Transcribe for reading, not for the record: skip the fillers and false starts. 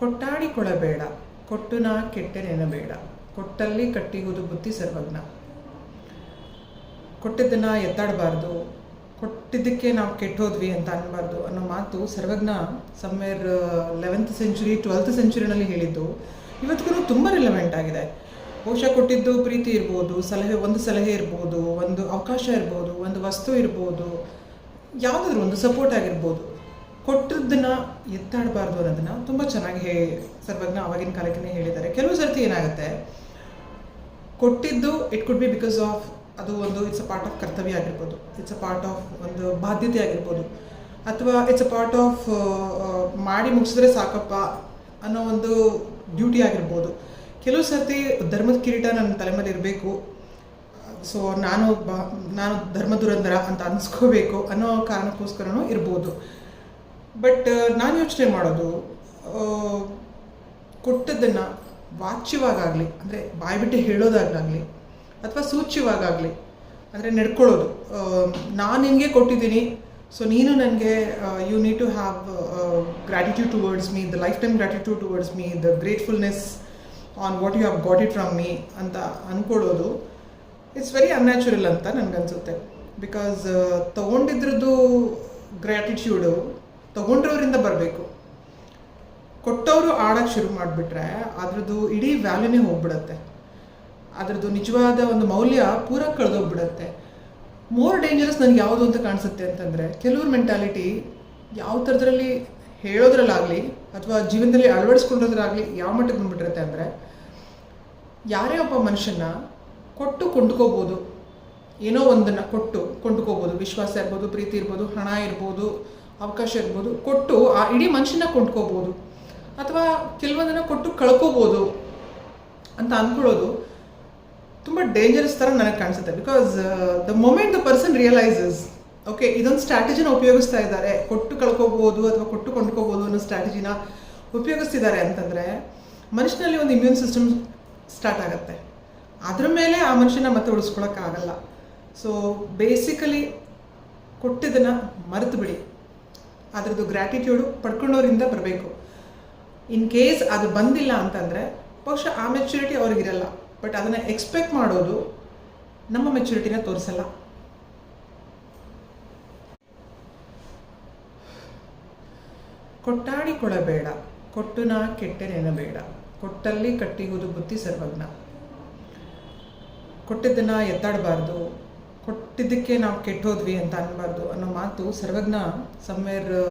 ಕೊಟ್ಟಾಡಿಕೊಳ್ಳಬೇಡ, ಕೊಟ್ಟು ನಾ ಕೆಟ್ಟೆನೆನಬೇಡ, ಕೊಟ್ಟಲ್ಲಿ ಕಟ್ಟಿಗುವುದು ಬುತ್ತಿ ಸರ್ವಜ್ಞ. ಕೊಟ್ಟಿದ್ದನ್ನು ಎತ್ತಾಡಬಾರ್ದು, ಕೊಟ್ಟಿದ್ದಕ್ಕೆ ನಾವು ಕೆಟ್ಟೋದ್ವಿ ಅಂತ ಅನ್ನಬಾರ್ದು ಅನ್ನೋ ಮಾತು ಸರ್ವಜ್ಞ ಸಮ್ವೇರ್ 11th century 12th centuryನಲ್ಲಿ ಹೇಳಿದ್ದು ಇವತ್ತಿಗೂ ತುಂಬ ರಿಲೆವೆಂಟ್ ಆಗಿದೆ. ಬಹುಶಃ ಕೊಟ್ಟಿದ್ದು ಪ್ರೀತಿ ಇರ್ಬೋದು, ಒಂದು ಸಲಹೆ ಇರ್ಬೋದು, ಒಂದು ಅವಕಾಶ ಇರ್ಬೋದು, ಒಂದು ವಸ್ತು ಇರ್ಬೋದು, ಯಾವುದಾದ್ರೂ ಒಂದು ಸಪೋರ್ಟ್ ಆಗಿರ್ಬೋದು. ಕೊಟ್ಟಿದ್ದನ್ನು ಎತ್ತಾಡಬಾರ್ದು ಅನ್ನೋದನ್ನು ತುಂಬ ಚೆನ್ನಾಗಿ ಸರ್ವಜ್ಞ ಆವಾಗಿನ ಕಾಲಕ್ಕೆ ಹೇಳಿದ್ದಾರೆ. ಕೆಲವು ಸರ್ತಿ ಏನಾಗುತ್ತೆ, ಕೊಟ್ಟಿದ್ದು it could be because of ಅದು ಒಂದು ಇಟ್ಸ್ ಅ ಪಾರ್ಟ್ ಆಫ್ ಕರ್ತವ್ಯ ಆಗಿರ್ಬೋದು, ಇಟ್ಸ್ ಅ ಪಾರ್ಟ್ ಆಫ್ ಒಂದು ಬಾಧ್ಯತೆ ಆಗಿರ್ಬೋದು, ಅಥವಾ ಇಟ್ಸ್ ಅ ಪಾರ್ಟ್ ಆಫ್ ಮಾಡಿ ಮುಗಿಸಿದ್ರೆ ಸಾಕಪ್ಪ ಅನ್ನೋ ಒಂದು ಡ್ಯೂಟಿ ಆಗಿರ್ಬೋದು. ಕೆಲವು ಸರ್ತಿ ಧರ್ಮದ ಕಿರೀಟ ನನ್ನ ತಲೆ ಮೇಲೆ ಇರಬೇಕು, ಸೊ ನಾನು ಧರ್ಮ ದುರಂಧರ ಅಂತ ಅನಿಸ್ಕೋಬೇಕು ಅನ್ನೋ ಕಾರಣಕ್ಕೋಸ್ಕರನೂ ಇರ್ಬೋದು. ಬಟ್ ನಾನು ಯೋಚನೆ ಮಾಡೋದು, ಕೊಟ್ಟದ್ದನ್ನು ವಾಚ್ಯವಾಗಲಿ ಅಂದರೆ ಬಾಯ್ಬಿಟ್ಟು ಹೇಳೋದಾಗಲಿ ಅಥವಾ ಸೂಚ್ಯವಾಗಲಿ ಅಂದರೆ ನಡ್ಕೊಳ್ಳೋದು, ನಾನು ನಿನಗೆ ಕೊಟ್ಟಿದ್ದೀನಿ, ಸೊ ನೀನು ನನಗೆ you need to have gratitude towards me, the lifetime gratitude towards me, the gratefulness on what you have got it from me ಅಂತ ಅಂದ್ಕೊಳ್ಳೋದು ಇಟ್ಸ್ ವೆರಿ ಅನ್ಯಾಚುರಲ್ ಅಂತ ನನಗನ್ಸುತ್ತೆ. ಬಿಕಾಸ್ ತೊಗೊಂಡಿದ್ರದ್ದು ಗ್ರ್ಯಾಟಿಟ್ಯೂಡು ತೊಗೊಂಡ್ರವರಿಂದ ಬರಬೇಕು. ಕೊಟ್ಟವರು ಆಡೋಕ್ಕೆ ಶುರು ಮಾಡಿಬಿಟ್ರೆ ಅದ್ರದ್ದು ಇಡೀ ವ್ಯಾಲ್ಯೂನೇ ಹೋಗ್ಬಿಡುತ್ತೆ, ಅದರದ್ದು ನಿಜವಾದ ಒಂದು ಮೌಲ್ಯ ಪೂರ ಕಳೆದೋಗ್ಬಿಡುತ್ತೆ. ಮೋರ್ ಡೇಂಜರಸ್ ನನಗೆ ಯಾವುದು ಅಂತ ಕಾಣಿಸುತ್ತೆ ಅಂತಂದರೆ, ಕೆಲವ್ರ ಮೆಂಟಾಲಿಟಿ ಯಾವ ಥರದ್ರಲ್ಲಿ ಹೇಳೋದ್ರಲ್ಲಾಗಲಿ ಅಥವಾ ಜೀವನದಲ್ಲಿ ಅಳವಡಿಸ್ಕೊಂಡೋದ್ರಾಗಲಿ ಯಾವ ಮಟ್ಟಕ್ಕೆ ಬಂದುಬಿಟ್ಟಿರುತ್ತೆ ಅಂದರೆ, ಯಾರೇ ಒಬ್ಬ ಮನುಷ್ಯನ ಕೊಟ್ಟು ಕೊಂಡ್ಕೋಬೋದು, ಏನೋ ಒಂದನ್ನು ಕೊಟ್ಟು ಕೊಂಡ್ಕೋಬೋದು, ವಿಶ್ವಾಸ ಇರ್ಬೋದು, ಪ್ರೀತಿ ಇರ್ಬೋದು, ಹಣ ಇರ್ಬೋದು, ಅವಕಾಶ ಇರ್ಬೋದು, ಕೊಟ್ಟು ಆ ಇಡೀ ಮನುಷ್ಯನ ಕೊಂಡ್ಕೋಬೋದು, ಅಥವಾ ಕೆಲವೊಂದನ್ನು ಕೊಟ್ಟು ಕಳ್ಕೋಬೋದು ಅಂತ ಅಂದ್ಕೊಳ್ಳೋದು ತುಂಬ ಡೇಂಜರಸ್ ಥರ ನನಗೆ ಕಾಣಿಸುತ್ತೆ. Because the moment the person realises okay ಇದೊಂದು ಸ್ಟ್ರಾಟಜಿನ ಉಪಯೋಗಿಸ್ತಾ ಇದ್ದಾರೆ, ಕೊಟ್ಟು ಕಳ್ಕೋಬೋದು ಅಥವಾ ಕೊಟ್ಟು ಕೊಂಡ್ಕೋಬೋದು ಅನ್ನೋ ಸ್ಟ್ರಾಟಜಿನ ಉಪಯೋಗಿಸ್ತಿದ್ದಾರೆ ಅಂತಂದರೆ ಮನುಷ್ಯನಲ್ಲಿ ಒಂದು ಇಮ್ಯೂನ್ ಸಿಸ್ಟಮ್ ಸ್ಟಾರ್ಟ್ ಆಗುತ್ತೆ, ಅದ್ರ ಮೇಲೆ ಆ ಮನುಷ್ಯನ ಮತ್ತೆ ಉಳಿಸ್ಕೊಳಕ್ಕಾಗಲ್ಲ. ಸೊ ಬೇಸಿಕಲಿ ಕೊಟ್ಟಿದ್ದನ್ನು ಮರೆತು ಬಿಡಿ, ಅದರದ್ದು ಗ್ರ್ಯಾಟಿಟ್ಯೂಡು ಪಡ್ಕೊಂಡವರಿಂದ ಬರಬೇಕು. ಇನ್ ಕೇಸ್ ಅದು ಬಂದಿಲ್ಲ ಅಂತಂದರೆ ಬಹುಶಃ ಆ ಮೆಚ್ಯೂರಿಟಿ ಅವ್ರಿಗಿರಲ್ಲ, ಬಟ್ ಅದನ್ನು ಎಕ್ಸ್ಪೆಕ್ಟ್ ಮಾಡೋದು ನಮ್ಮ ಮೆಚ್ಯೂರಿಟಿನ ತೋರಿಸಲ್ಲ. ಕೊಟ್ಟಾಡಿಕೊಳ್ಳಬೇಡ, ಕೊಟ್ಟು ನಾ ಕೆಟ್ಟೆನೆನಬೇಡ, ಕೊಟ್ಟಲ್ಲಿ ಕಟ್ಟಿಗುವುದು ಬುತ್ತಿ ಸರ್ವಜ್ಞ. ಕೊಟ್ಟಿದ್ದನ್ನು ಎತ್ತಾಡಬಾರ್ದು, ಕೊಟ್ಟಿದ್ದಕ್ಕೆ ನಾವು ಕೆಟ್ಟೋದ್ವಿ ಅಂತ ಅನ್ನಬಾರ್ದು ಅನ್ನೋ ಮಾತು ಸರ್ವಜ್ಞ ಸಮ್ವೇರ್